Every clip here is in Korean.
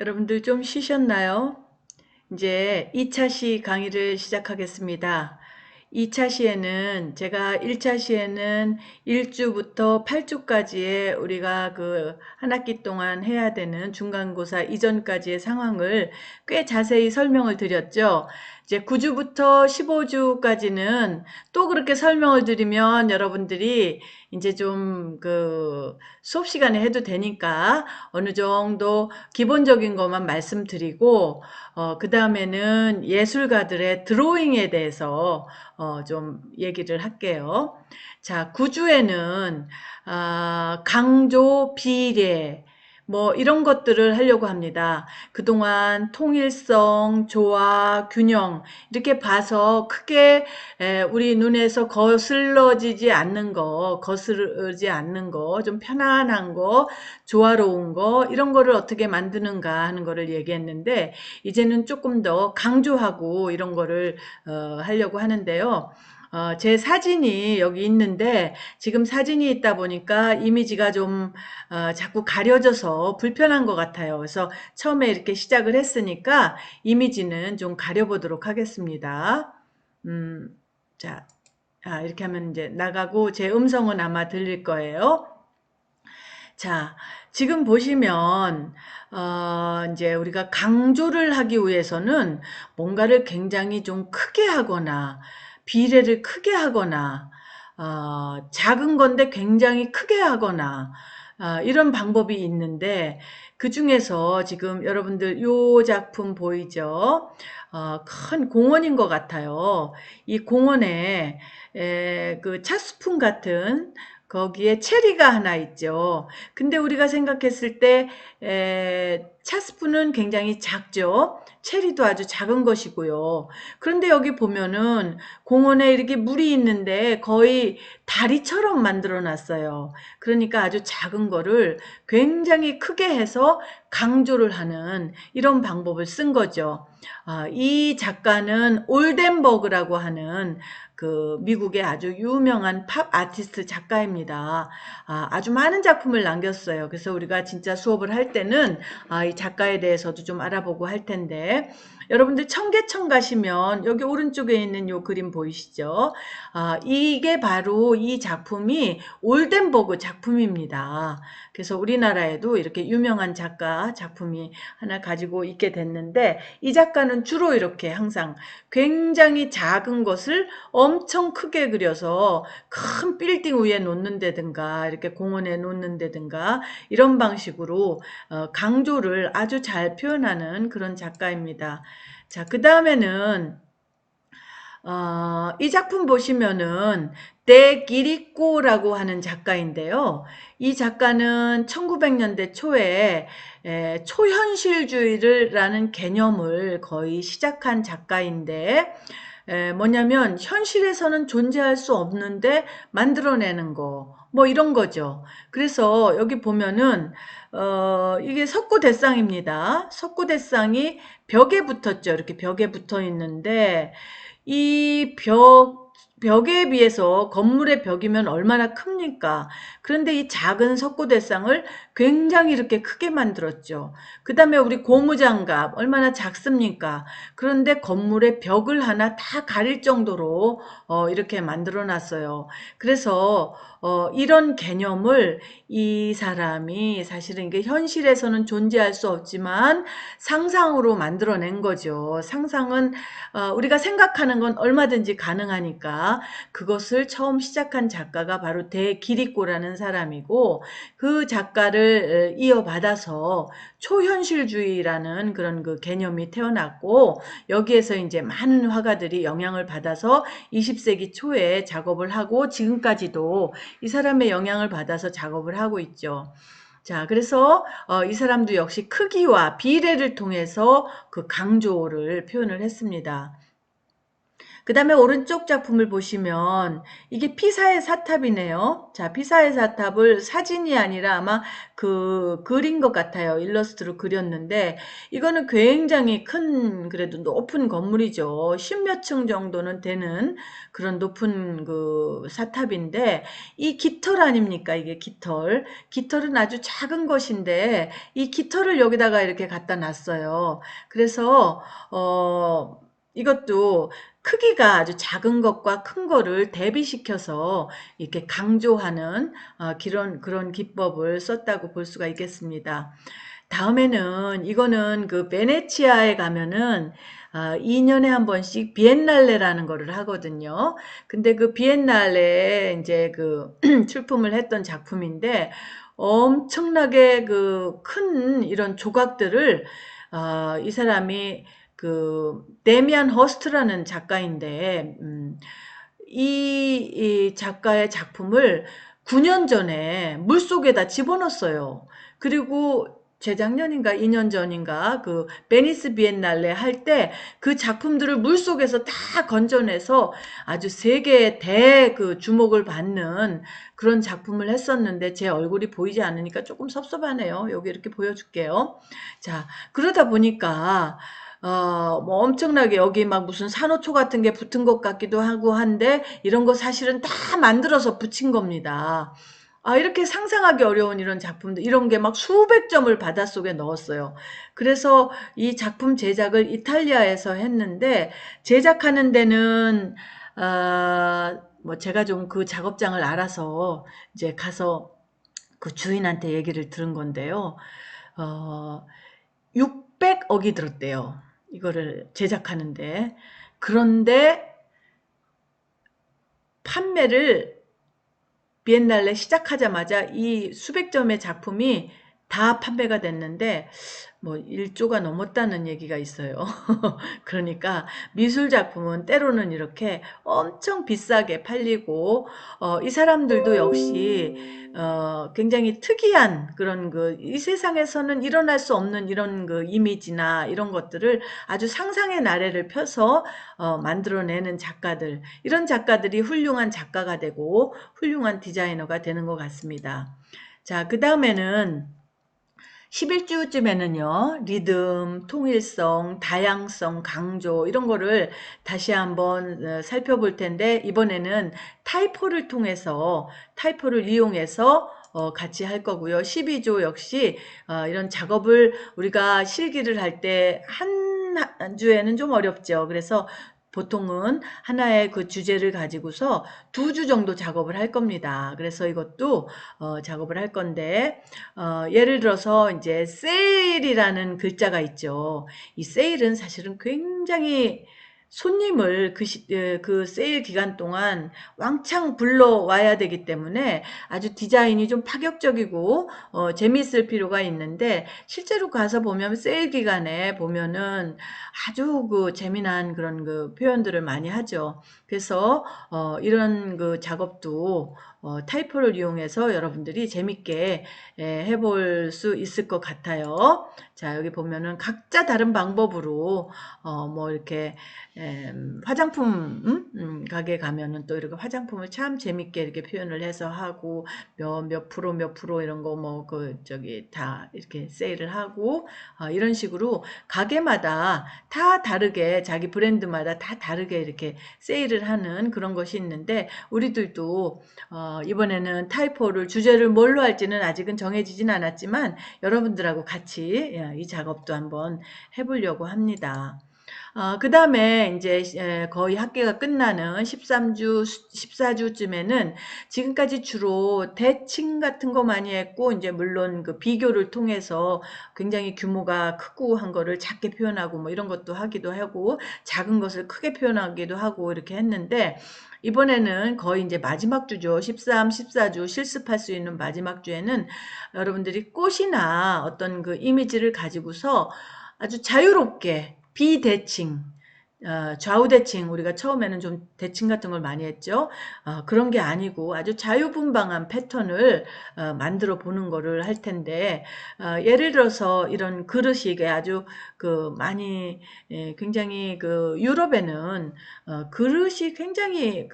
여러분들 좀 쉬셨나요? 이제 2차 시 강의를 시작하겠습니다. 2차 시에는 제가 1차 시에는 1주부터 8주까지의 우리가 그 한 학기 동안 해야 되는 중간고사 이전까지의 상황을 꽤 자세히 설명을 드렸죠. 이제 9주부터 15주까지는 또 그렇게 설명을 드리면 여러분들이 이제 좀 그 수업 시간에 해도 되니까 어느 정도 기본적인 것만 말씀드리고 그 다음에는 예술가들의 드로잉에 대해서 좀 얘기를 할게요. 자, 구주에는 강조, 비례, 뭐 이런 것들을 하려고 합니다. 그동안 통일성, 조화, 균형 이렇게 봐서 크게 우리 눈에서 거슬러지지 않는 거, 거스르지 않는 거, 좀 편안한 거, 조화로운 거 이런 거를 어떻게 만드는가 하는 거를 얘기했는데 이제는 조금 더 강조하고 이런 거를 하려고 하는데요. 제 사진이 여기 있는데 지금 사진이 있다 보니까 이미지가 좀 자꾸 가려져서 불편한 것 같아요. 그래서 처음에 이렇게 시작을 했으니까 이미지는 좀 가려보도록 하겠습니다. 음, 자, 이렇게 하면 이제 나가고 제 음성은 아마 들릴 거예요. 자, 지금 보시면 이제 우리가 강조를 하기 위해서는 뭔가를 굉장히 좀 크게 하거나 비례를 크게 하거나 작은 건데 굉장히 크게 하거나 이런 방법이 있는데 그 중에서 지금 여러분들 요 작품 보이죠? 큰 공원인 것 같아요. 이 공원에 그 찻스푼 같은 거기에 체리가 하나 있죠. 근데 우리가 생각했을 때 찻스푼은 굉장히 작죠. 체리도 아주 작은 것이고요. 그런데 여기 보면은 공원에 이렇게 물이 있는데 거의 다리처럼 만들어 놨어요. 그러니까 아주 작은 거를 굉장히 크게 해서 강조를 하는 이런 방법을 쓴 거죠. 이 작가는 올덴버그라고 하는 그 미국의 아주 유명한 팝 아티스트 작가입니다. 아주 많은 작품을 남겼어요. 그래서 우리가 진짜 수업을 할 때는 이 작가에 대해서도 좀 알아보고 할 텐데 여러분들 청계천 가시면 여기 오른쪽에 있는 요 그림 보이시죠? 이게 바로 이 작품이 올덴버그 작품입니다. 그래서 우리나라에도 이렇게 유명한 작가 작품이 하나 가지고 있게 됐는데 이 작가는 주로 이렇게 항상 굉장히 작은 것을 엄청 크게 그려서 큰 빌딩 위에 놓는다든가 이렇게 공원에 놓는다든가 이런 방식으로 강조를 아주 잘 표현하는 그런 작가입니다. 자, 그 다음에는 이 작품 보시면은 데 기리꼬라고 하는 작가인데요. 이 작가는 1900년대 초에 초현실주의라는 개념을 거의 시작한 작가인데 뭐냐면 현실에서는 존재할 수 없는데 만들어내는 거, 뭐 이런 거죠. 그래서 여기 보면은 이게 석고대쌍입니다. 석고대쌍이 벽에 붙었죠. 이렇게 벽에 붙어 있는데 이 벽에 비해서 건물의 벽이면 얼마나 큽니까? 그런데 이 작은 석고대상을 굉장히 이렇게 크게 만들었죠. 그 다음에 우리 고무장갑 얼마나 작습니까? 그런데 건물의 벽을 하나 다 가릴 정도로 이렇게 만들어 놨어요. 그래서 이런 개념을 이 사람이 사실은 이게 현실에서는 존재할 수 없지만 상상으로 만들어낸 거죠. 상상은 우리가 생각하는 건 얼마든지 가능하니까 그것을 처음 시작한 작가가 바로 대기리코라는 사람이고 그 작가를 이어받아서 초현실주의라는 그런 그 개념이 태어났고 여기에서 이제 많은 화가들이 영향을 받아서 20세기 초에 작업을 하고 지금까지도 이 사람의 영향을 받아서 작업을 하고 있죠. 자, 그래서 이 사람도 역시 크기와 비례를 통해서 그 강조를 표현을 했습니다. 그 다음에 오른쪽 작품을 보시면 이게 피사의 사탑이네요. 자, 피사의 사탑을 사진이 아니라 아마 그린 것 같아요. 일러스트로 그렸는데 이거는 굉장히 큰 그래도 높은 건물이죠. 십몇 층 정도는 되는 그런 높은 그 사탑인데 이 깃털 아닙니까? 이게 깃털. 깃털은 아주 작은 것인데 이 깃털을 여기다가 이렇게 갖다 놨어요. 그래서 이것도 크기가 아주 작은 것과 큰 거를 대비시켜서 이렇게 강조하는 그런 기법을 썼다고 볼 수가 있겠습니다. 다음에는 이거는 그 베네치아에 가면은 2년에 한 번씩 비엔날레라는 거를 하거든요. 근데 그 비엔날레에 이제 그 출품을 했던 작품인데 엄청나게 그 큰 이런 조각들을 이 사람이 그 데미안 허스트라는 작가인데 이 작가의 작품을 9년 전에 물속에다 집어넣었어요. 그리고 재작년인가 2년 전인가 그 베니스 비엔날레 할 때 그 작품들을 물속에서 다 건져내서 아주 세계의 대 그 주목을 받는 그런 작품을 했었는데 제 얼굴이 보이지 않으니까 조금 섭섭하네요. 여기 이렇게 보여줄게요. 자, 그러다 보니까 뭐 엄청나게 여기 막 무슨 산호초 같은 게 붙은 것 같기도 하고 한데 이런 거 사실은 다 만들어서 붙인 겁니다. 이렇게 상상하기 어려운 이런 작품들, 이런 게 막 수백 점을 바닷속에 넣었어요. 그래서 이 작품 제작을 이탈리아에서 했는데, 제작하는 데는, 뭐 제가 좀 그 작업장을 알아서 이제 가서 그 주인한테 얘기를 들은 건데요. 어, 600억이 들었대요. 이거를 제작하는데. 그런데 판매를 비엔날레 시작하자마자 이 수백 점의 작품이 다 판매가 됐는데 뭐 1조가 넘었다는 얘기가 있어요. 그러니까 미술 작품은 때로는 이렇게 엄청 비싸게 팔리고 이 사람들도 역시 굉장히 특이한 그런 이 세상에서는 일어날 수 없는 이런 그 이미지나 이런 것들을 아주 상상의 나래를 펴서 만들어내는 작가들, 이런 작가들이 훌륭한 작가가 되고 훌륭한 디자이너가 되는 것 같습니다. 자, 그 다음에는 11주쯤에는요, 리듬, 통일성, 다양성, 강조, 이런 거를 다시 한번 살펴볼 텐데, 이번에는 타이포를 이용해서 같이 할 거고요. 12조 역시 이런 작업을 우리가 실기를 할 때 한 주에는 좀 어렵죠. 그래서 보통은 하나의 그 주제를 가지고서 2주 정도 작업을 할 겁니다. 그래서 이것도 작업을 할 건데 예를 들어서 이제 세일이라는 글자가 있죠. 이 세일은 사실은 굉장히 손님을 그 세일 기간 동안 왕창 불러와야 되기 때문에 아주 디자인이 좀 파격적이고 재미있을 필요가 있는데 실제로 가서 보면 세일 기간에 보면은 아주 그 재미난 그런 그 표현들을 많이 하죠. 그래서 이런 그 작업도 타이포를 이용해서 여러분들이 재밌게 해볼 수 있을 것 같아요. 자, 여기 보면은 각자 다른 방법으로 뭐 이렇게 화장품 가게 가면은 또 이렇게 화장품을 참 재밌게 이렇게 표현을 해서 하고 몇 프로 이런 거 뭐 그 저기 다 이렇게 세일을 하고 이런 식으로 가게마다 다 다르게 자기 브랜드마다 다 다르게 이렇게 세일을 하는 그런 것이 있는데 우리들도 이번에는 타이포를 주제를 뭘로 할지는 아직은 정해지진 않았지만 여러분들하고 같이 이 작업도 한번 해보려고 합니다. 그 다음에 이제 거의 학기가 끝나는 14주쯤에는 지금까지 주로 대칭 같은 거 많이 했고, 이제 물론 그 비교를 통해서 굉장히 규모가 크고 한 거를 작게 표현하고 뭐 이런 것도 하기도 하고, 작은 것을 크게 표현하기도 하고 이렇게 했는데, 이번에는 거의 이제 마지막 주죠. 13, 14주 실습할 수 있는 마지막 주에는 여러분들이 꽃이나 어떤 그 이미지를 가지고서 아주 자유롭게 비대칭 좌우대칭, 우리가 처음에는 좀 대칭 같은 걸 많이 했죠. 그런 게 아니고 아주 자유분방한 패턴을 만들어 보는 거를 할 텐데, 예를 들어서 이런 그릇이 이게 아주 그 많이 굉장히 그 유럽에는 그릇이 굉장히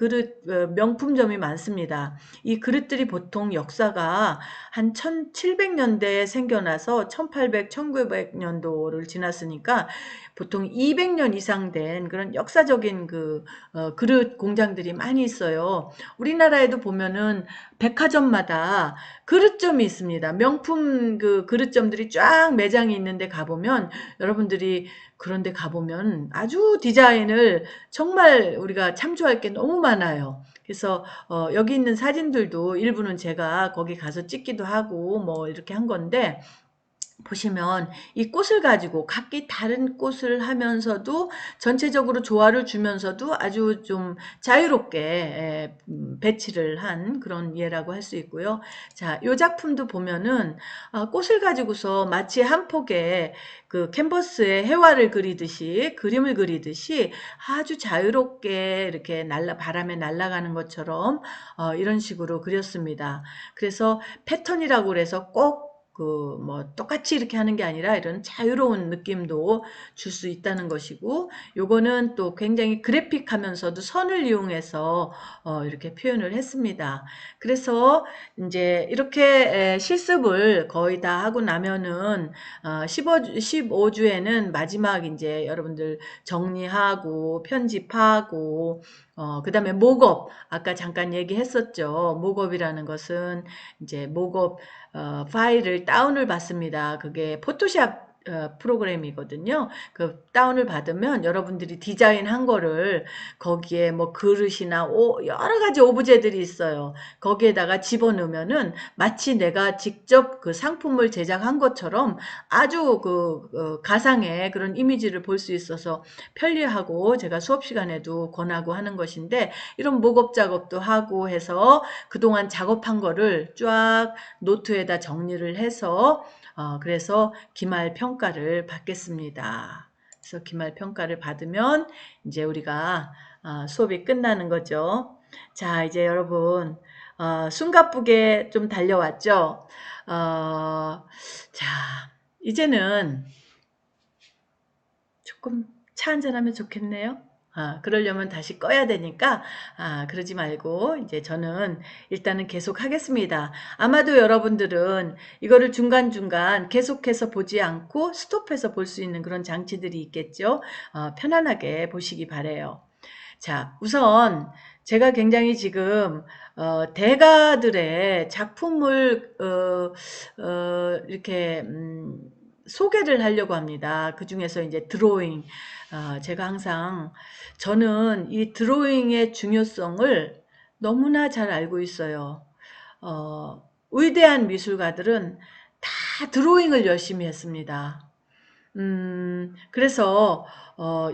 명품점이 많습니다. 이 그릇들이 보통 역사가 한 1700년대에 생겨나서 1800, 1900년도를 지났으니까 보통 200년 이상 된 그런 역사적인 그릇 공장들이 많이 있어요. 우리나라에도 보면은 백화점마다 그릇점이 있습니다. 명품 그 그릇점들이 쫙 매장이 있는데 가보면, 여러분들이 그런데 가보면 아주 디자인을 정말 우리가 참조할 게 너무 많아요. 그래서 여기 있는 사진들도 일부는 제가 거기 가서 찍기도 하고 뭐 이렇게 한 건데, 보시면 이 꽃을 가지고 각기 다른 꽃을 하면서도 전체적으로 조화를 주면서도 아주 좀 자유롭게 배치를 한 그런 예라고 할 수 있고요. 자, 이 작품도 보면은 꽃을 가지고서 마치 한 폭의 그 캔버스에 해화를 그리듯이, 그림을 그리듯이 아주 자유롭게 이렇게 바람에 날아가는 것처럼 이런 식으로 그렸습니다. 그래서 패턴이라고 그래서 꼭 뭐 똑같이 이렇게 하는 게 아니라 이런 자유로운 느낌도 줄 수 있다는 것이고, 요거는 또 굉장히 그래픽하면서도 선을 이용해서 이렇게 표현을 했습니다. 그래서 이제 이렇게 실습을 거의 다 하고 나면은 15주에는 마지막 이제 여러분들 정리하고 편집하고 그다음에 목업, 아까 잠깐 얘기했었죠. 목업이라는 것은 이제 목업 파일을 다운을 받습니다. 그게 포토샵 프로그램이거든요. 그 다운을 받으면 여러분들이 디자인한 거를 거기에 뭐 그릇이나 여러 가지 오브제들이 있어요. 거기에다가 집어넣으면은 마치 내가 직접 그 상품을 제작한 것처럼 아주 가상의 그런 이미지를 볼 수 있어서 편리하고, 제가 수업 시간에도 권하고 하는 것인데, 이런 목업 작업도 하고 해서 그동안 작업한 거를 쫙 노트에다 정리를 해서 그래서 기말 평가를 받겠습니다. 그래서 기말 평가를 받으면 이제 우리가 수업이 끝나는 거죠. 자, 이제 여러분 숨가쁘게 좀 달려왔죠. 자, 이제는 조금 차 한잔하면 좋겠네요. 그러려면 다시 꺼야 되니까, 그러지 말고, 이제 저는 일단은 계속 하겠습니다. 아마도 여러분들은 이거를 중간중간 계속해서 보지 않고 스톱해서 볼 수 있는 그런 장치들이 있겠죠. 편안하게 보시기 바래요. 자, 우선 제가 굉장히 지금 대가들의 작품을 이렇게 소개를 하려고 합니다. 그 중에서 이제 드로잉, 제가 항상, 저는 이 드로잉의 중요성을 너무나 잘 알고 있어요. 위대한 미술가들은 다 드로잉을 열심히 했습니다. 그래서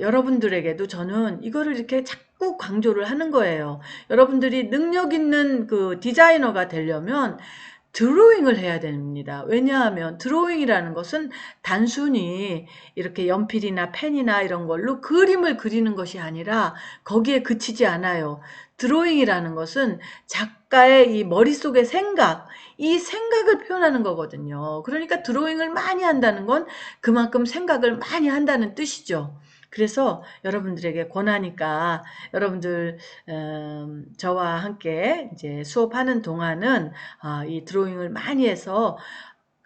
여러분들에게도 저는 이거를 이렇게 자꾸 강조를 하는 거예요. 여러분들이 능력 있는 그 디자이너가 되려면 드로잉을 해야 됩니다. 왜냐하면 드로잉이라는 것은 단순히 이렇게 연필이나 펜이나 이런 걸로 그림을 그리는 것이 아니라 거기에 그치지 않아요. 드로잉이라는 것은 작가의 이 머릿속의 생각, 이 생각을 표현하는 거거든요. 그러니까 드로잉을 많이 한다는 건 그만큼 생각을 많이 한다는 뜻이죠. 그래서 여러분들에게 권하니까, 여러분들 저와 함께 이제 수업하는 동안은 이 드로잉을 많이 해서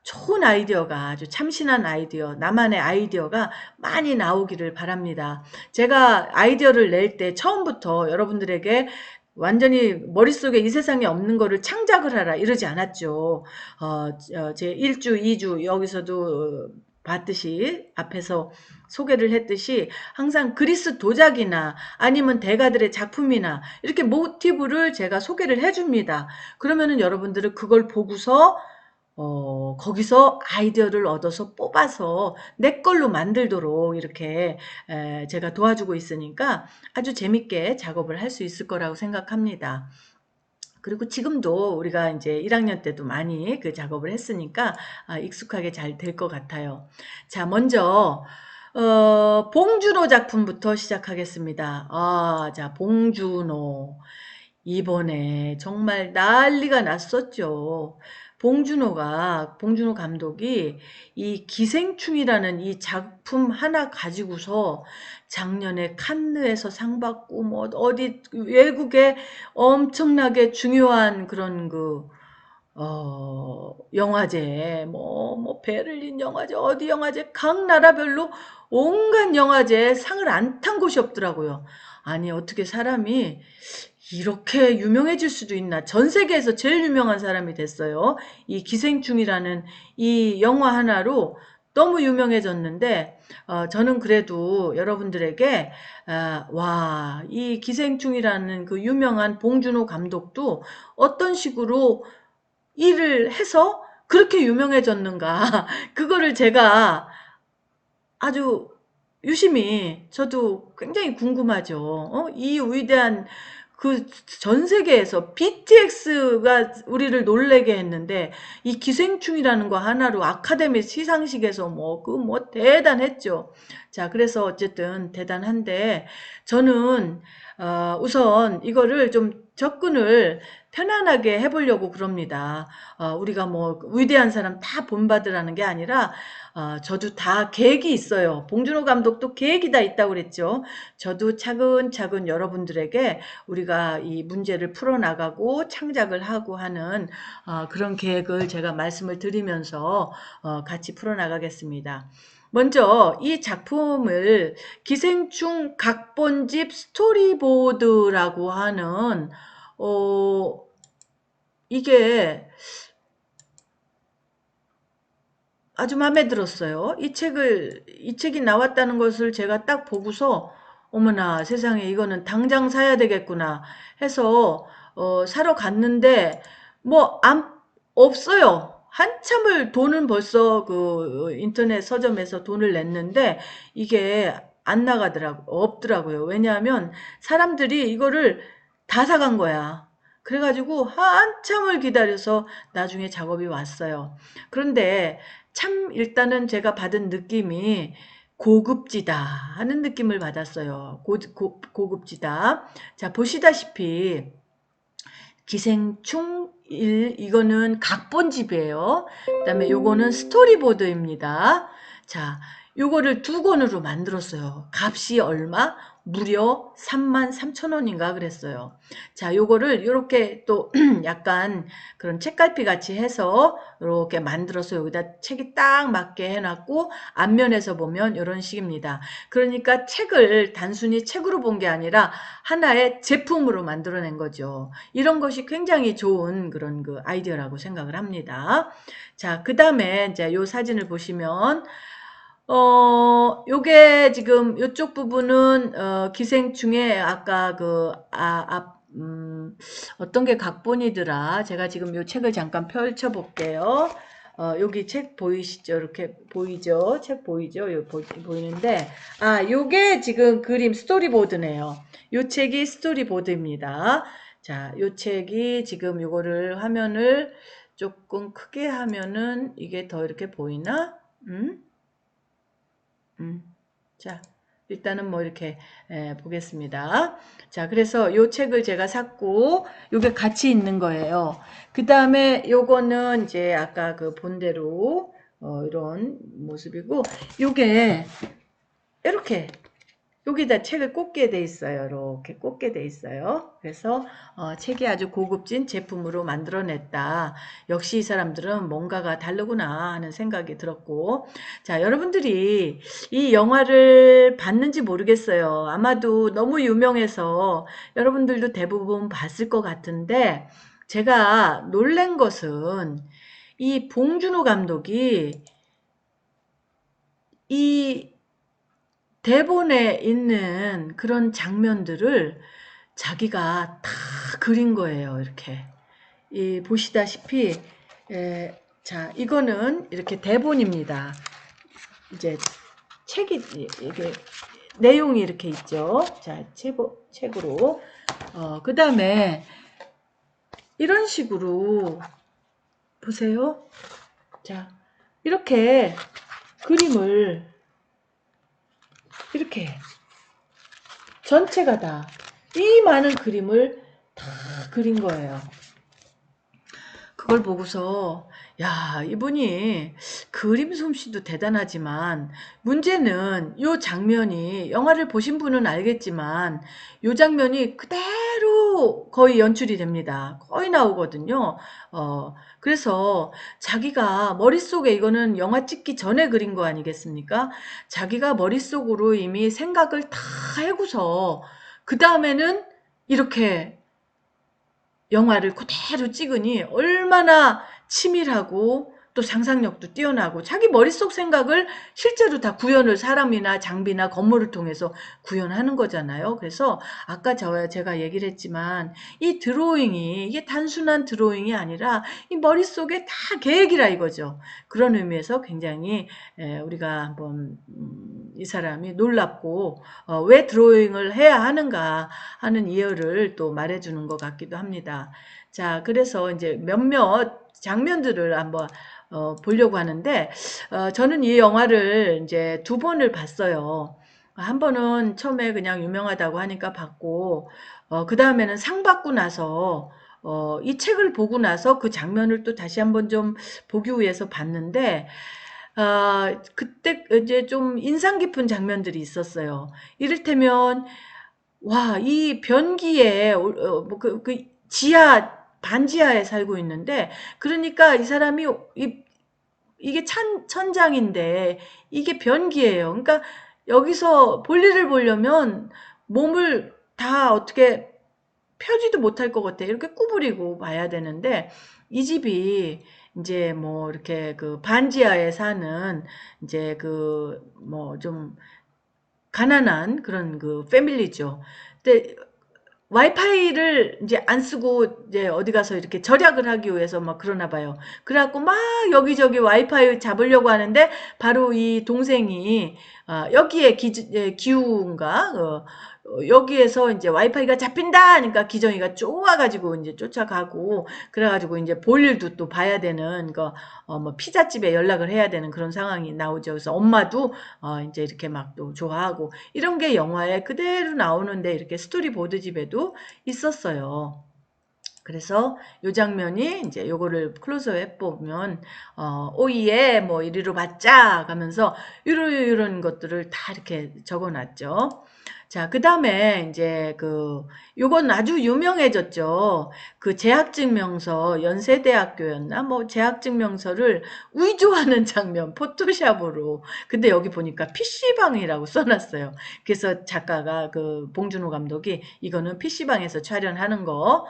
좋은 아이디어가, 아주 참신한 아이디어, 나만의 아이디어가 많이 나오기를 바랍니다. 제가 아이디어를 낼 때 처음부터 여러분들에게 완전히 머릿속에 이 세상에 없는 거를 창작을 하라 이러지 않았죠. 제 1주, 2주 여기서도 봤듯이, 앞에서 소개를 했듯이 항상 그리스 도자기나 아니면 대가들의 작품이나 이렇게 모티브를 제가 소개를 해줍니다. 그러면은 여러분들은 그걸 보고서 거기서 아이디어를 얻어서 뽑아서 내 걸로 만들도록 이렇게 제가 도와주고 있으니까 아주 재밌게 작업을 할 수 있을 거라고 생각합니다. 그리고 지금도 우리가 이제 1학년 때도 많이 그 작업을 했으니까 익숙하게 잘 될 것 같아요. 자, 먼저 봉준호 작품부터 시작하겠습니다. 자, 봉준호. 이번에 정말 난리가 났었죠. 봉준호 감독이 이 기생충이라는 이 작품 하나 가지고서 작년에 칸느에서 상 받고 뭐 어디 외국에 엄청나게 중요한 그런 영화제, 뭐, 베를린 영화제, 어디 영화제, 각 나라별로 온갖 영화제에 상을 안 탄 곳이 없더라고요. 아니, 어떻게 사람이 이렇게 유명해질 수도 있나. 전 세계에서 제일 유명한 사람이 됐어요. 이 기생충이라는 이 영화 하나로 너무 유명해졌는데, 저는 그래도 여러분들에게, 이 기생충이라는 그 유명한 봉준호 감독도 어떤 식으로 일을 해서 그렇게 유명해졌는가. 그거를 제가 아주 유심히 저도 굉장히 궁금하죠. 이 위대한 그 전 세계에서 BTX가 우리를 놀래게 했는데 이 기생충이라는 거 하나로 아카데미 시상식에서 대단했죠. 자, 그래서 어쨌든 대단한데 저는 우선 이거를 좀 접근을 편안하게 해보려고 그럽니다. 우리가 뭐 위대한 사람 다 본받으라는 게 아니라 저도 다 계획이 있어요. 봉준호 감독도 계획이 다 있다고 그랬죠. 저도 차근차근 여러분들에게 우리가 이 문제를 풀어나가고 창작을 하고 하는 그런 계획을 제가 말씀을 드리면서 같이 풀어나가겠습니다. 먼저 이 작품을 기생충 각본집 스토리보드라고 하는 이게 아주 마음에 들었어요. 이 책이 나왔다는 것을 제가 딱 보고서, 어머나 세상에 이거는 당장 사야 되겠구나 해서, 사러 갔는데, 없어요. 한참을 돈은 벌써 그 인터넷 서점에서 돈을 냈는데, 이게 안 없더라고요. 왜냐하면 사람들이 이거를 다 사간 거야. 그래가지고 한참을 기다려서 나중에 작업이 왔어요. 그런데 참 일단은 제가 받은 느낌이 고급지다 하는 느낌을 받았어요. 고급지다. 자, 보시다시피 기생충 1 이거는 각본집이에요. 그다음에 요거는 스토리보드입니다. 자, 요거를 두 권으로 만들었어요. 값이 얼마? 무려 33,000원인가 그랬어요. 자, 요거를 요렇게 또 약간 그런 책갈피 같이 해서 요렇게 만들어서 여기다 책이 딱 맞게 해놨고 앞면에서 보면 요런 식입니다. 그러니까 책을 단순히 책으로 본 게 아니라 하나의 제품으로 만들어낸 거죠. 이런 것이 굉장히 좋은 그런 그 아이디어라고 생각을 합니다. 자, 그 다음에 이제 요 사진을 보시면 요게 지금 요쪽 부분은 기생충의 아까 어떤 게 각본이더라. 제가 지금 요 책을 잠깐 펼쳐 볼게요. 여기 책 보이시죠? 이렇게 보이죠? 책 보이죠? 요 보이는데, 요게 지금 그림 스토리보드네요. 요 책이 스토리보드입니다. 자, 요 책이 지금 요거를 화면을 조금 크게 하면은 이게 더 이렇게 보이나? 자, 일단은 뭐 이렇게 보겠습니다. 자, 그래서 요 책을 제가 샀고 요게 같이 있는 거예요. 그 다음에 요거는 이제 아까 그 본대로 이런 모습이고 요게 이렇게 여기다 책을 꽂게 돼 있어요. 이렇게 꽂게 돼 있어요. 그래서 책이 아주 고급진 제품으로 만들어냈다. 역시 이 사람들은 뭔가가 다르구나 하는 생각이 들었고, 자, 여러분들이 이 영화를 봤는지 모르겠어요. 아마도 너무 유명해서 여러분들도 대부분 봤을 것 같은데, 제가 놀란 것은 이 봉준호 감독이 이 대본에 있는 그런 장면들을 자기가 다 그린 거예요. 이렇게 보시다시피 자, 이거는 이렇게 대본입니다. 이제 책이 이게 내용이 이렇게 있죠. 자, 책으로 그 다음에 이런 식으로 보세요. 자, 이렇게 그림을 이렇게 전체가 다 이 많은 그림을 다 그린 거예요. 그걸 보고서 야, 이분이 그림 솜씨도 대단하지만 문제는 요 장면이, 영화를 보신 분은 알겠지만 요 장면이 그대로 거의 연출이 됩니다. 거의 나오거든요. 그래서 자기가 머릿속에, 이거는 영화 찍기 전에 그린 거 아니겠습니까? 자기가 머릿속으로 이미 생각을 다 해고서 그 다음에는 이렇게 영화를 그대로 찍으니 얼마나 치밀하고 또 상상력도 뛰어나고 자기 머릿속 생각을 실제로 다 구현을, 사람이나 장비나 건물을 통해서 구현하는 거잖아요. 그래서 아까 제가 얘기를 했지만 이 드로잉이, 이게 단순한 드로잉이 아니라 이 머릿속에 다 계획이라 이거죠. 그런 의미에서 굉장히 우리가 한번 이 사람이 놀랍고 왜 드로잉을 해야 하는가 하는 이유를 또 말해주는 것 같기도 합니다. 자, 그래서 이제 몇몇 장면들을 한번 보려고 하는데, 저는 이 영화를 이제 두 번을 봤어요. 한 번은 처음에 그냥 유명하다고 하니까 봤고, 그 다음에는 상 받고 나서, 이 책을 보고 나서 그 장면을 또 다시 한번 좀 보기 위해서 봤는데, 그때 이제 좀 인상 깊은 장면들이 있었어요. 이를테면, 와, 이 변기에, 지하, 반지하에 살고 있는데, 그러니까 이 사람이, 이게 천장인데, 이게 변기예요. 그러니까 여기서 볼일을 보려면 몸을 다 어떻게 펴지도 못할 것 같아. 이렇게 구부리고 봐야 되는데, 이 집이 이제 뭐 이렇게 그 반지하에 사는 이제 그 뭐 좀 가난한 그런 그 패밀리죠. 근데 와이파이를 이제 안 쓰고 이제 어디 가서 이렇게 절약을 하기 위해서 막 그러나 봐요. 그래갖고 막 여기저기 와이파이 잡으려고 하는데 바로 이 동생이 여기에 기우인가 여기에서 이제 와이파이가 잡힌다 하니까 기정이가 쪼아가지고 이제 쫓아가고 그래가지고 이제 볼 일도 또 봐야 되는 거 뭐 피자집에 연락을 해야 되는 그런 상황이 나오죠. 그래서 엄마도 이제 이렇게 막 또 좋아하고 이런 게 영화에 그대로 나오는데 이렇게 스토리보드집에도 있었어요. 그래서 요 장면이 이제 요거를 클로즈업 해보면 오이에 뭐 이리로 받자 가면서 이런 것들을 다 이렇게 적어놨죠. 자, 그 다음에 이제 요건 아주 유명해졌죠. 그 재학증명서, 연세대학교였나? 뭐 재학증명서를 위조하는 장면, 포토샵으로. 근데 여기 보니까 PC방이라고 써놨어요. 그래서 작가가 봉준호 감독이 이거는 PC방에서 촬영하는 거,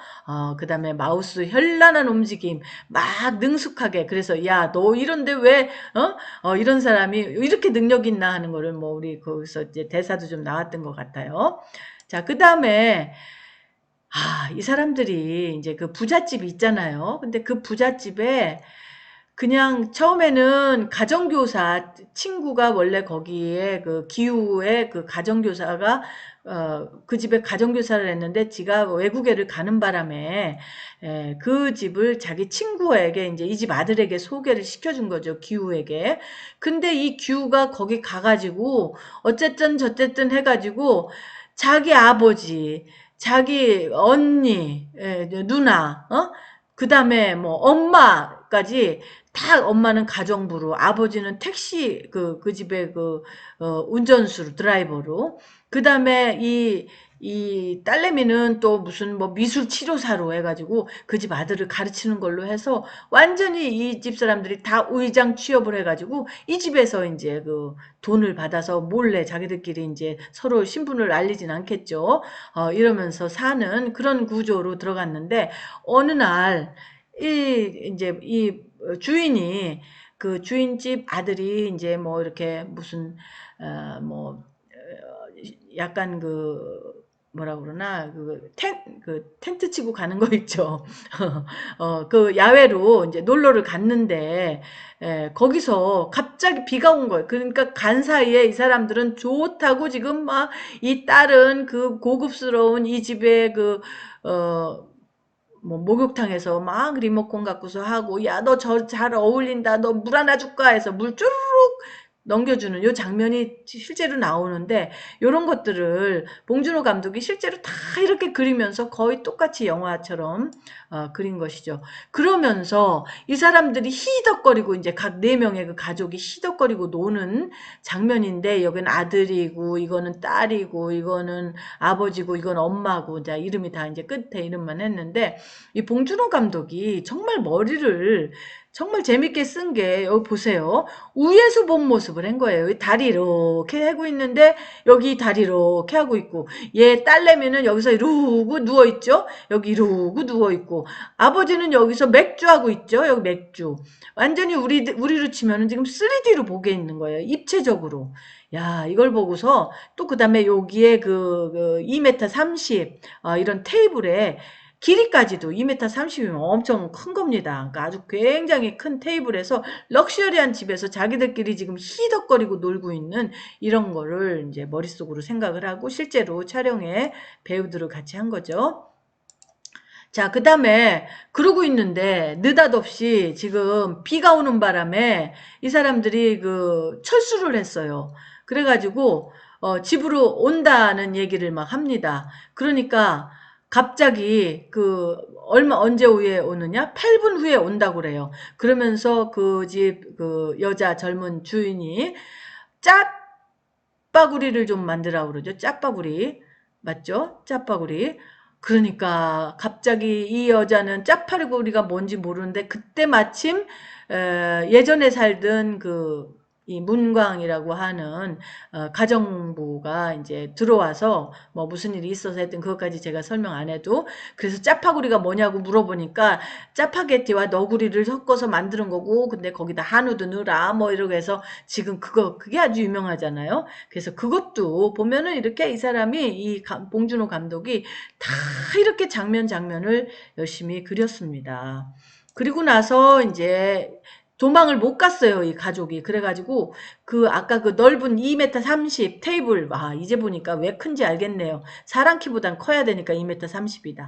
그 다음에 마우스 현란한 움직임, 막 능숙하게. 그래서 야, 너 이런데 왜, 이런 사람이 이렇게 능력 있나 하는 거를 뭐 우리 거기서 이제 대사도 좀 나왔던 것 같아요. 자, 그 다음에 이 사람들이 이제 그 부잣집 있잖아요. 근데 그 부잣집에 그냥 처음에는 가정교사 친구가 원래 거기에 그 기후에 그 가정교사가 그 집에 가정교사를 했는데 지가 외국에를 가는 바람에 그 집을 자기 친구에게 이제 이 집 아들에게 소개를 시켜준 거죠. 기후에게. 근데 이 기후가 거기 가가지고 어쨌든 저쨌든 해가지고 자기 아버지, 자기 언니, 누나, 그 다음에 뭐 엄마까지 다 엄마는 가정부로 아버지는 택시 그 집에 운전수로 드라이버로 그 다음에 이 딸내미는 또 무슨 뭐 미술 치료사로 해가지고 그 집 아들을 가르치는 걸로 해서 완전히 이 집 사람들이 다 우의장 취업을 해가지고 이 집에서 이제 돈을 받아서 몰래 자기들끼리 이제 서로 신분을 알리진 않겠죠. 이러면서 사는 그런 구조로 들어갔는데 어느 날 이제 이 주인이 그 주인집 아들이 이제 뭐 이렇게 무슨 뭐 약간 뭐라 그러나 텐트 치고 가는 거 있죠. 그 야외로 이제 놀러를 갔는데 거기서 갑자기 비가 온 거예요. 그러니까 간 사이에 이 사람들은 좋다고 지금 막 이 딸은 그 고급스러운 이 집에 뭐 목욕탕에서 막 리모컨 갖고서 하고 야 너 저 잘 어울린다 너 물 하나 줄까 해서 물 쭈르륵 넘겨주는 요 장면이 실제로 나오는데 요런 것들을 봉준호 감독이 실제로 다 이렇게 그리면서 거의 똑같이 영화처럼 그린 것이죠. 그러면서 이 사람들이 히덕거리고 이제 각 네 명의 그 가족이 히덕거리고 노는 장면인데 여기는 아들이고 이거는 딸이고 이거는 아버지고 이건 엄마고 자 이름이 다 이제 끝에 이름만 했는데 이 봉준호 감독이 정말 머리를 정말 재밌게 쓴 게 여기 보세요. 위에서 본 모습을 한 거예요. 다리 이렇게 하고 있는데 여기 다리 이렇게 하고 있고 얘 딸내미는 여기서 이러고 누워있죠. 여기 이러고 누워있고 아버지는 여기서 맥주하고 있죠. 여기 맥주. 완전히 우리로 치면은 지금 3D로 보게 있는 거예요. 입체적으로. 야, 이걸 보고서 또 그다음에 여기에 그 2m 30 이런 테이블에 길이까지도 2m 30이면 엄청 큰 겁니다. 그러니까 아주 굉장히 큰 테이블에서 럭셔리한 집에서 자기들끼리 지금 히덕거리고 놀고 있는 이런 거를 이제 머릿속으로 생각을 하고 실제로 촬영에 배우들을 같이 한 거죠. 자, 그 다음에 그러고 있는데 느닷없이 지금 비가 오는 바람에 이 사람들이 그 철수를 했어요. 그래가지고 집으로 온다는 얘기를 막 합니다. 그러니까 갑자기 그 얼마 언제 후에 오느냐? 8분 후에 온다고 그래요. 그러면서 그 집 그 여자 젊은 주인이 짜파구리를 좀 만들라고 그러죠. 짜파구리. 맞죠? 짜파구리. 그러니까 갑자기 이 여자는 짜파구리가 뭔지 모르는데 그때 마침 예전에 살던 그 이 문광이라고 하는 가정부가 이제 들어와서 뭐 무슨 일이 있어서 했든 그것까지 제가 설명 안 해도 그래서 짜파구리가 뭐냐고 물어보니까 짜파게티와 너구리를 섞어서 만드는 거고 근데 거기다 한우도 넣으라 뭐 이러고 해서 지금 그게 아주 유명하잖아요. 그래서 그것도 보면은 이렇게 이 사람이 봉준호 감독이 다 이렇게 장면을 열심히 그렸습니다. 그리고 나서 이제 도망을 못 갔어요, 이 가족이. 그래가지고 그 아까 그 넓은 2m 30 테이블 이제 보니까 왜 큰지 알겠네요. 사람 키보단 커야 되니까 2m 30이다.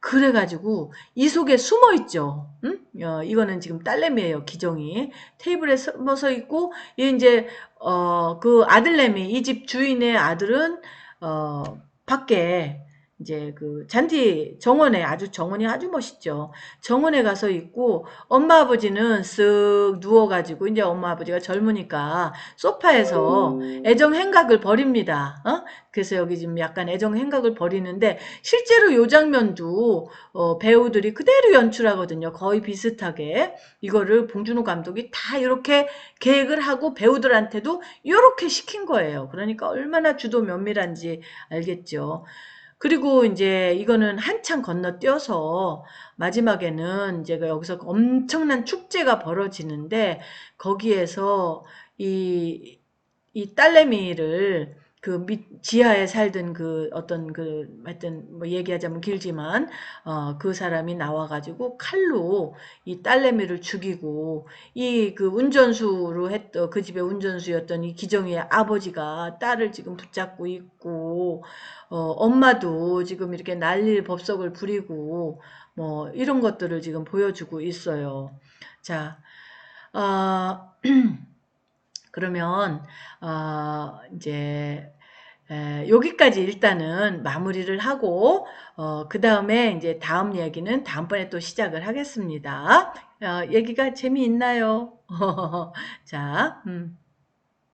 그래가지고 이 속에 숨어 있죠. 응? 이거는 지금 딸내미예요, 기정이. 테이블에 숨어서 있고 얘 이제 그 아들내미 이 집 주인의 아들은 어 밖에 이제 그 잔디 정원에 정원이 아주 멋있죠. 정원에 가서 있고 엄마 아버지는 쓱 누워가지고 이제 엄마 아버지가 젊으니까 소파에서 애정 행각을 벌입니다. 그래서 여기 지금 약간 애정 행각을 벌이는데 실제로 요 장면도 배우들이 그대로 연출하거든요. 거의 비슷하게 이거를 봉준호 감독이 다 이렇게 계획을 하고 배우들한테도 이렇게 시킨 거예요. 그러니까 얼마나 주도 면밀한지 알겠죠. 그리고 이제 이거는 한참 건너뛰어서 마지막에는 제가 여기서 엄청난 축제가 벌어지는데 거기에서 이, 이 딸내미를 그 지하에 살던 그 어떤 그 하여튼 뭐 얘기하자면 길지만 그 사람이 나와가지고 칼로 이 딸내미를 죽이고 이 그 운전수로 했던 그 집의 운전수였던 이 기정이의 아버지가 딸을 지금 붙잡고 있고 엄마도 지금 이렇게 난리 법석을 부리고 뭐 이런 것들을 지금 보여주고 있어요. 자, 어, 그러면 이제 여기까지 일단은 마무리를 하고 그 다음에 이제 다음 얘기는 다음번에 또 시작을 하겠습니다. 얘기가 재미있나요? 자,